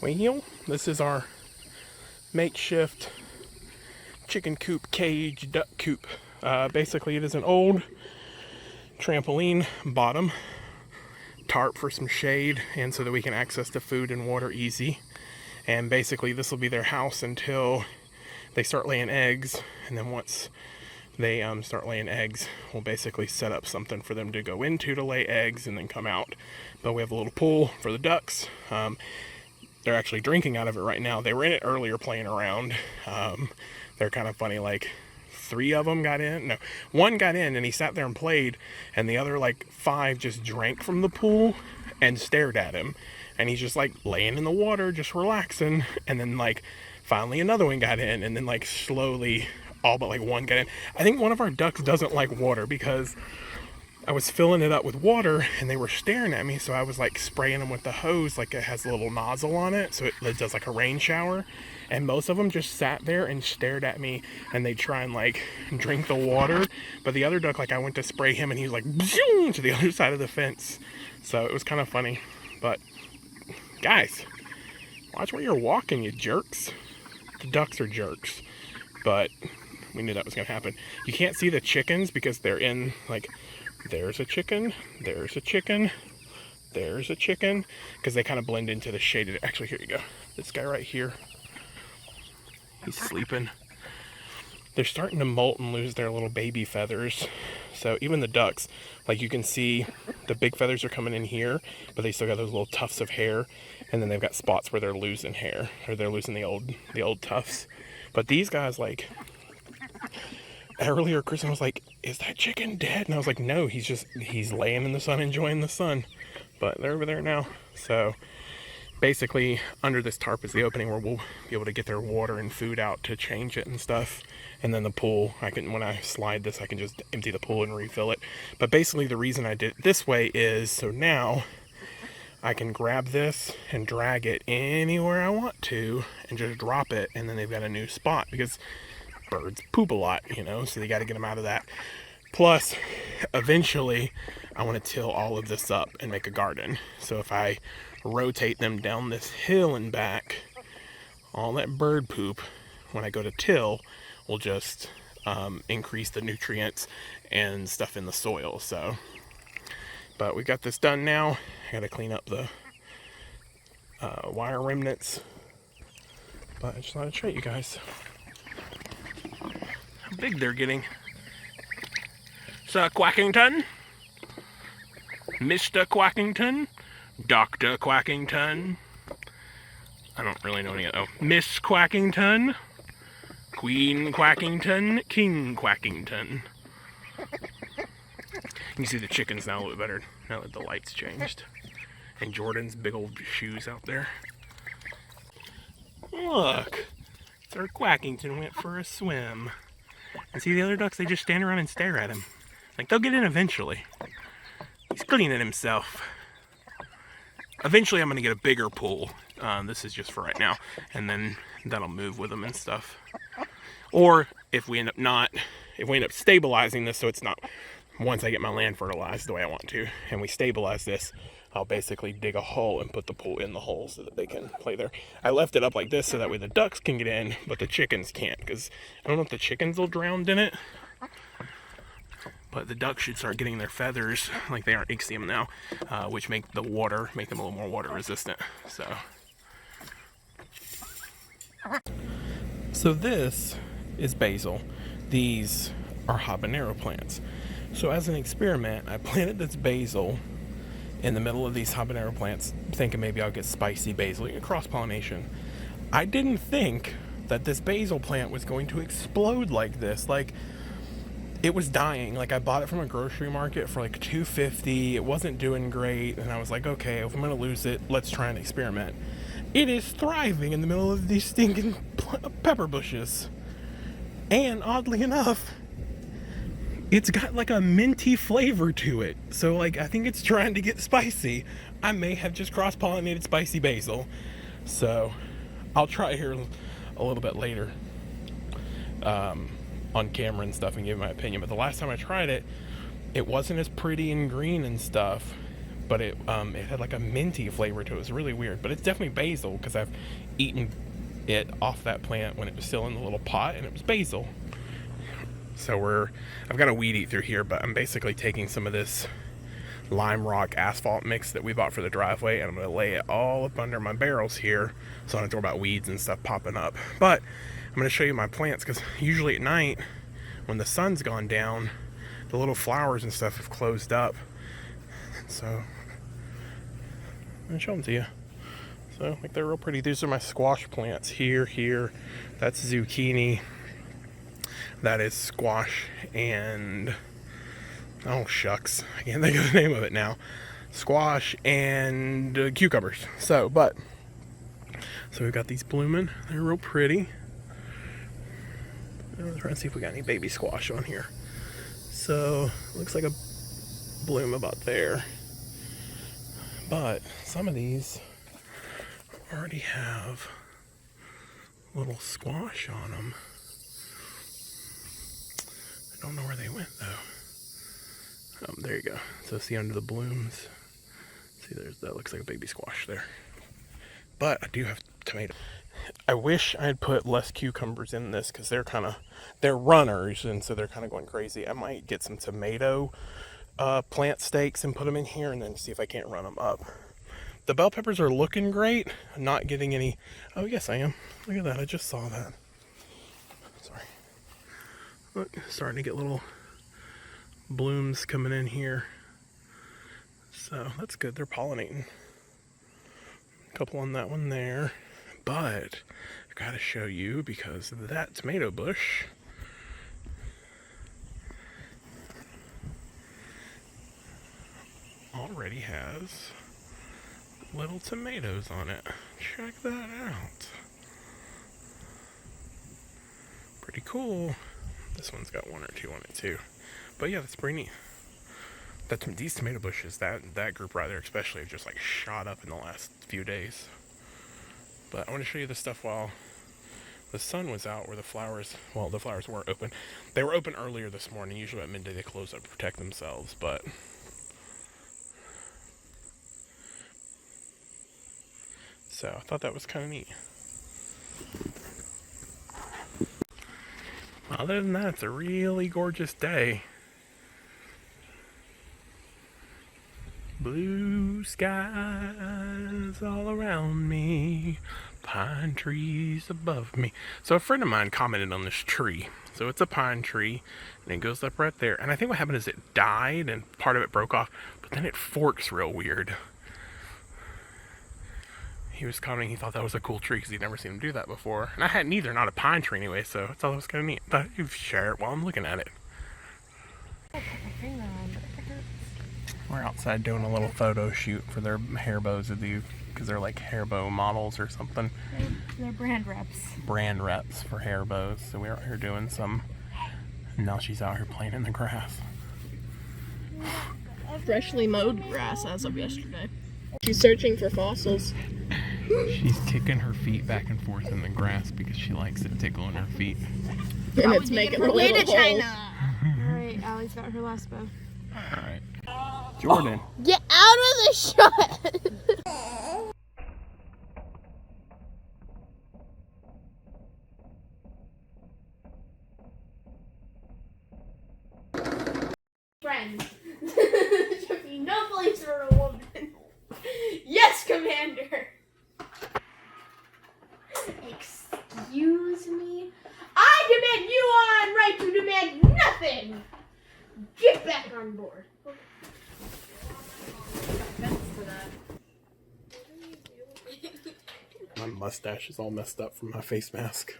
Well, this is our makeshift chicken coop cage duck coop. Basically, it is an old trampoline bottom tarp for some shade and so that we can access the food and water easy. And basically, this will be their house until they start laying eggs. And then once they start laying eggs, we'll basically set up something for them to go into to lay eggs and then come out. But we have a little pool for the ducks. They're actually drinking out of it right now. They were in it earlier playing around. They're kind of funny, like 3 of them got in. No, 1 got in and he sat there and played, and the other like 5 just drank from the pool and stared at him. And he's just like laying in the water, just relaxing. And then like finally another one got in, and then like slowly all but like 1 got in. I think one of our ducks doesn't like water because I was filling it up with water and they were staring at me, so I was like spraying them with the hose, like it has a little nozzle on it, so it does like a rain shower. And most of them just sat there and stared at me, and they'd try and like drink the water. But the other duck, like I went to spray him and he was like to the other side of the fence. So it was kind of funny. But guys, watch where you're walking, you jerks. The ducks are jerks, but we knew that was gonna happen. You can't see the chickens because they're in like, there's a chicken, there's a chicken, there's a chicken, because they kind of blend into the shaded. Actually, here you go. This guy right here, he's sleeping. They're starting to molt and lose their little baby feathers. So even the ducks, like you can see the big feathers are coming in here, but they still got those little tufts of hair, and then they've got spots where they're losing hair, or they're losing the old tufts. But these guys, like, earlier Kristen was like, is that chicken dead? And I was like, no, he's laying in the sun enjoying the sun. But they're over there now. So basically under this tarp is the opening where we'll be able to get their water and food out to change it and stuff. And then the pool, when I slide this, I can just empty the pool and refill it. But basically the reason I did it this way is so now I can grab this and drag it anywhere I want to and just drop it, and then they've got a new spot, because birds poop a lot, so they got to get them out of that. Plus, eventually, I want to till all of this up and make a garden. So if I rotate them down this hill and back, all that bird poop, when I go to till, will just increase the nutrients and stuff in the soil. So, but we got this done now. I got to clean up the wire remnants. But I just thought I'd show you guys how big they're getting. Sir Quackington, Mr. Quackington, Dr. Quackington, I don't really know any of, Miss Quackington, Queen Quackington, King Quackington. You can see the chickens now a little bit better now that the lights changed. And Jordan's big old shoes out there. Look, Sir Quackington went for a swim. And see the other ducks, they just stand around and stare at him. Like, they'll get in eventually. He's cleaning himself. Eventually I'm going to get a bigger pool. This is just for right now. And then that'll move with them and stuff. Or if we end up stabilizing this so it's not, once I get my land fertilized the way I want to, and we stabilize this, I'll basically dig a hole and put the pool in the hole so that they can play there. I left it up like this so that way the ducks can get in, but the chickens can't, because I don't know if the chickens will drown in it. But the ducks should start getting their feathers, like they aren't ixium now, which make them a little more water resistant. So this is basil. These are habanero plants. So as an experiment, I planted this basil in the middle of these habanero plants, thinking maybe I'll get spicy basil, cross-pollination. I didn't think that this basil plant was going to explode like this. Like, it was dying. Like, I bought it from a grocery market for like $2.50. It wasn't doing great, and I was like, okay, if I'm gonna lose it, let's try an experiment. It is thriving in the middle of these stinking pepper bushes. And oddly enough, it's got like a minty flavor to it. So like, I think it's trying to get spicy. I may have just cross-pollinated spicy basil. So I'll try here a little bit later on camera and stuff and give my opinion. But the last time I tried it, it wasn't as pretty and green and stuff. but it had like a minty flavor to it. It was really weird, but it's definitely basil because I've eaten it off that plant when it was still in the little pot, and it was basil. So I've got a weed eat through here, but I'm basically taking some of this lime rock asphalt mix that we bought for the driveway, and I'm going to lay it all up under my barrels here so I don't have to worry about weeds and stuff popping up. But I'm going to show you my plants, because usually at night when the sun's gone down, the little flowers and stuff have closed up. So I'm going to show them to you. So like, they're real pretty. These are my squash plants here. That's zucchini. That is squash, and oh shucks, I can't think of the name of it now. Squash and cucumbers. So we've got these blooming. They're real pretty. I'm trying to see if we got any baby squash on here. So looks like a bloom about there. But some of these already have little squash on them. I don't know where they went though. There you go. So see under the blooms. See, that looks like a baby squash there. But I do have tomato. I wish I had put less cucumbers in this, because they're runners, and so they're kind of going crazy. I might get some tomato plant stakes and put them in here, and then see if I can't run them up. The bell peppers are looking great. I'm not getting any. Oh yes, I am. Look at that. I just saw that. Sorry. Look, starting to get little blooms coming in here. So that's good. They're pollinating. A couple on that one there. But I gotta show you, because that tomato bush already has little tomatoes on it. Check that out. Pretty cool. This one's got one or two on it too. But yeah, that's pretty neat. These tomato bushes, that group right there especially, have just like shot up in the last few days. But I want to show you this stuff while the sun was out, where the flowers weren't open. They were open earlier this morning. Usually at midday they close up to protect themselves, but so I thought that was kind of neat. Other than that, it's a really gorgeous day. Blue skies all around me, pine trees above me. So a friend of mine commented on this tree. So it's a pine tree, and it goes up right there. And I think what happened is it died, and part of it broke off, but then it forks real weird. He was commenting he thought that was a cool tree because he'd never seen him do that before. And I hadn't either, not a pine tree anyway, so I thought it was kind of neat. I thought you'd share it while I'm looking at it. We're outside doing a little photo shoot for their hair bows to do, because they're like hair bow models or something. They're brand reps. Brand reps for hair bows. So we're out here doing some, and now she's out here playing in the grass. Freshly mowed grass as of yesterday. She's searching for fossils. She's kicking her feet back and forth in the grass because she likes it tickling her feet. And it's making her way to China. Alright, Allie's got her last bow. Alright. Jordan. Get out of the shot! Friends. There should be no place for a woman. Yes, Commander! Excuse me? I demand you on right to demand nothing! Get back on board. My mustache is all messed up from my face mask.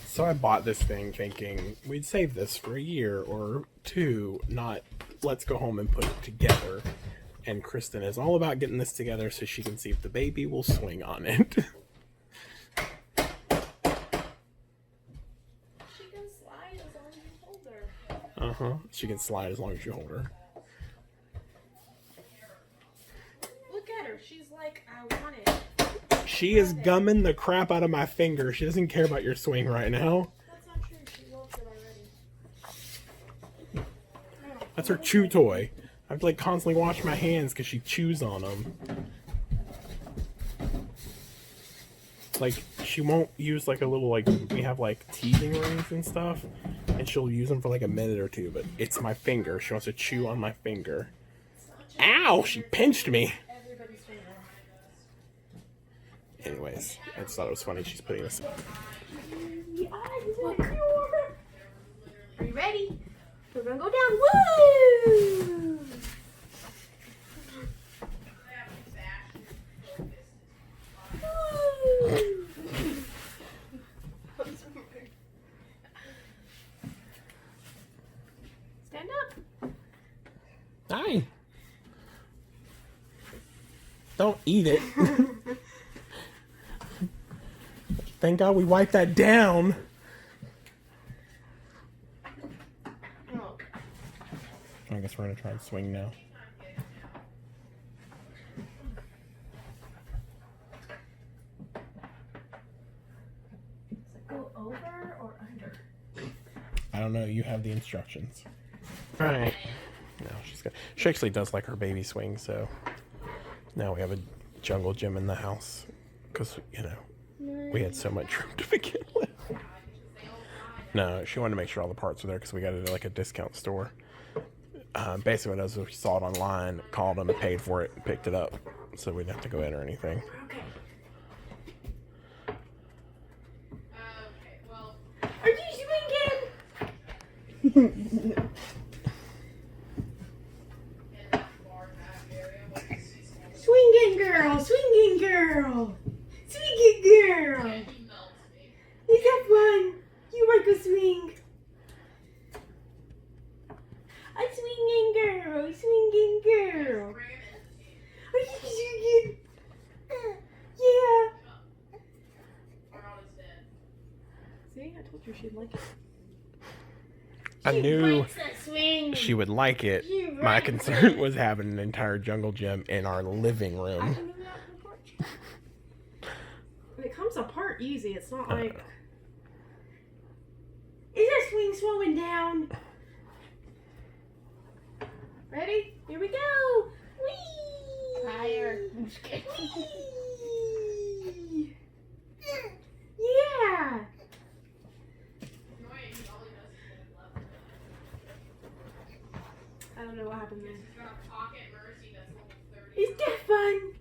So I bought this thing thinking we'd save this for a year or two, not let's go home and put it together. And Kristen is all about getting this together so she can see if the baby will swing on it. She can slide as long as you hold her. Uh-huh. She can slide as long as you hold her. Look at her. She's like, I want it. She is gumming the crap out of my finger. She doesn't care about your swing right now. That's not true. She loves it already. That's her chew toy. have to like constantly wash my hands because she chews on them. Like, she won't use like a little, like, we have like teething rings and stuff, and she'll use them for like a minute or two, but it's my finger. She wants to chew on my finger. Ow! She pinched me! Anyways, I just thought it was funny she's putting this. Are you ready? We're gonna go down. Woo! Stand up. Hi! Don't eat it. Thank God we wiped that down. Oh. I guess we're gonna try and swing now. Does it go over or under? I don't know. You have the instructions. All right. No, she's good. She actually does like her baby swing, so now we have a jungle gym in the house because we had so much room to begin with. No, she wanted to make sure all the parts were there because we got it at like a discount store. Basically, what it was, we saw it online, called them, paid for it, and picked it up, so we didn't have to go in or anything. Are you swinging? Swinging girl, swinging girl, swinging girl. Is that fun? You want to swing? A swinging girl, swinging girl. Are you swinging? Yeah. See, I told you she'd like it. I knew likes that swing. she would like it. She My likes concern was having an entire jungle gym in our living I room. can move it out to the porch. And it comes apart easy. It's not like. Is that swing slowing down? Ready? Here we go. Whee! Higher. Whee! Yeah. I don't know what happened there. Is that fun?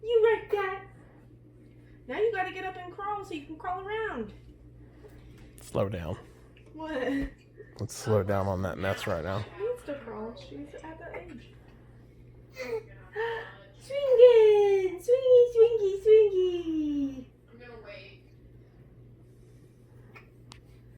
You like that? Now you gotta get up and crawl so you can crawl around. Slow down. What? Let's slow down on that mess right now. She needs to crawl. She's at that age. Swinging! Swingy, swingy,